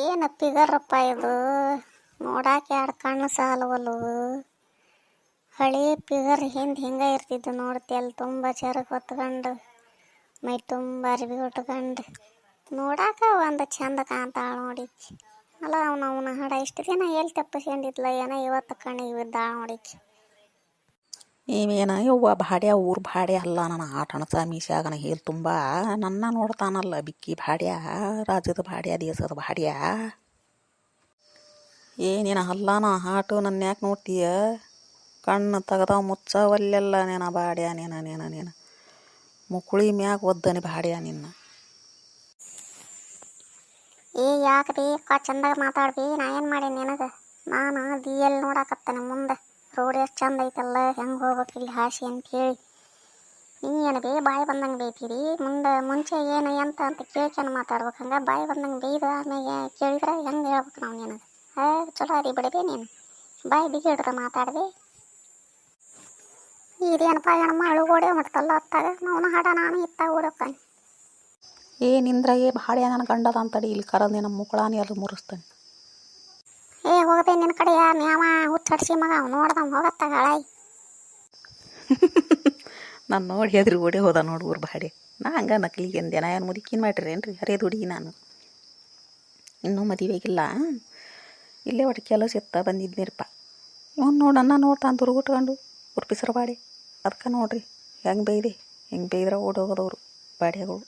ಏನು ಪಿಗರಪ್ಪ ಇದು, ನೋಡಾಕೆ ಎರಡು ಕಣ್ಣು ಸಾಲವಲ್ಲು. ಹಳೆ ಪಿಗರ್ ಹಿಂದೆ ಹಿಂಗೆ ಇರ್ತಿದ್ದು ನೋಡ್ತಿ, ಅಲ್ಲಿ ತುಂಬ ಚರಗ ಹೊತ್ಕೊಂಡು ಮೈ ತುಂಬ ಅರಿವಿ ಉಟ್ಕೊಂಡು ನೋಡಾಕ ಒಂದು ಚಂದ ಕಾಣ್ತಾಳ ನೋಡಿಕ್ಕಿ. ಅಲ್ಲ ಅವನ ಹಾಡ ಇಷ್ಟು ದಿನ ಎಲ್ಲಿ ತಪ್ಪಿಸ್ಕೊಂಡಿದ್ಲ ಏನೋ ಇವತ್ತು ಕಣ್ಣಿಗೆ ಬಿದ್ದಾಳ ನೋಡಿಕ್ಕಿ. ಇವೇನ ಯವ್ವ ಭಾಡ್ಯ ಊರು ಭಾಡ್ಯ ಅಲ್ಲ, ನನ್ನ ಆಟಣಸ ಮೀಸ್ಯಾಗನ ಹೇಳಿ ತುಂಬ ನನ್ನ ನೋಡ್ತಾನಲ್ಲ ಬಿಕ್ಕಿ ಭಾಡ್ಯ, ರಾಜ್ಯದ ಭಾಡ್ಯ, ದೇಶದ ಭಾಡ್ಯ. ಏನೇನ ಅಲ್ಲನ ಹಾಟು ನನ್ನ ಯಾಕೆ ನೋಡ್ತೀಯ? ಕಣ್ಣು ತೆಗ್ದ ಮುಚ್ಚವಲ್ಲೆಲ್ಲ ನೆನ ಭಾಡ್ಯ, ನೀನ ಮುಕುಳಿ ಮ್ಯಾಗ ಒದ್ದನಿ ಭಾಡ್ಯ ನಿನ್ನ. ಯಾಕೆ ಚಂದಾಗ ಮಾತಾಡ್ಬಿ, ನಾ ಏನು ಮಾಡೀನಿ ನಿನಗೆ? ನಾನು ಎಲ್ಲಿ ನೋಡಾಕತ್ತೇನೆ ಮುಂದೆ ರೋಡ್ ಎಷ್ಟು ಚಂದ ಐತಲ್ಲ, ಹೆಂಗೆ ಹೋಗ್ಬೇಕು ಇಲ್ಲಿ ಹಾಸಿ ಅಂತೇಳಿ. ನೀ ಏನು ಬಾಯಿ ಬಂದಂಗೆ ಬೇಯ್ತೀರಿ, ಮುಂಚೆ ಏನು ಎಂತ ಅಂತ ಕೇಳ್ಕೊಂಡು ಮಾತಾಡ್ಬೇಕು. ಹಂಗೆ ಬಾಯಿ ಬಂದಂಗೆ ಬೇಯ್ದು ಆಮೇಲೆ ಕೇಳಿದ್ರೆ ಹೆಂಗೆ ಹೇಳ್ಬೇಕು ನಾವು ನಿನಗೆ? ಚಲೋ ಅದಿ ಬಿಡಬೇ ನೀನು, ಬಾಯಿ ಬಿಗಿ ಹಿಡ್ದು ಮಾತಾಡ್ಬಿ. ಇದೇನಪ್ಪ ಹೆಣ್ಮ ಅಳು ಓಡೇ ಮಾಡ್ತಲ್ಲ ಅತ್ತಾಗ ನಾವು ಹಾಡ ನಾನು ಇತ್ತಾಗ ಓಡೋಕ್ಕಾನೆ. ನಿಂದ್ರ ಭಾಡ್ಯ ನನ್ನ ಗಂಡದ ಅಂತಡಿ ಇಲ್ಲಿ ಕರದ್ ನಮ್ಮ ಮುಕ್ಕಳಾನಿ ಅಲ್ಲಿ ಮುರಿಸ್ತಾನೆ. ಹೋಗದೆ ನಿನ್ನ ಕಡೆ ಯಾರು ನ್ಯಾವ ಹುಚ್ಚಡ್ಸಿ ಮಗ ನೋಡ್ದವ್ ಹೋಗತ್ತಾಗ ಹಳಾಯಿ. ನಾನು ನೋಡಿ ಅದ್ರಿ ಓಡೇ ಹೋದ ನೋಡಿ ಊರು ಭಾಡ್ಯ. ನಾ ಹಂಗೆ ನಕಲಿಗೆ ಅಂದೆ, ನಾ ಏನು ಮುದುಕಿನ ಮಾಡಿರೇನ್ರಿ? ಹರಿಯದ ಹುಡುಗಿ ನಾನು, ಇನ್ನೂ ಮದುವೆಗಿಲ್ಲ. ಇಲ್ಲೇ ಒಟ್ಟು ಕೆಲಸ ಇತ್ತ ಬಂದಿದ್ನಿರಪ್ಪ. ಇವನು ನೋಡನ್ನ ನೋಡ್ತಾನೆ ದುರ್ಗುಟ್ಕೊಂಡು ಉರ್ಪಿಸ್ರ ಬಾಡಿ. ಅದಕ್ಕೆ ನೋಡ್ರಿ ಹೆಂಗೆ ಬೇಯ್ದೆ, ಹೆಂಗೆ ಬೇಯ್ದ್ರೆ ಓಡೋಗೋದವ್ರು ಬಾಡ್ಯಗಳು.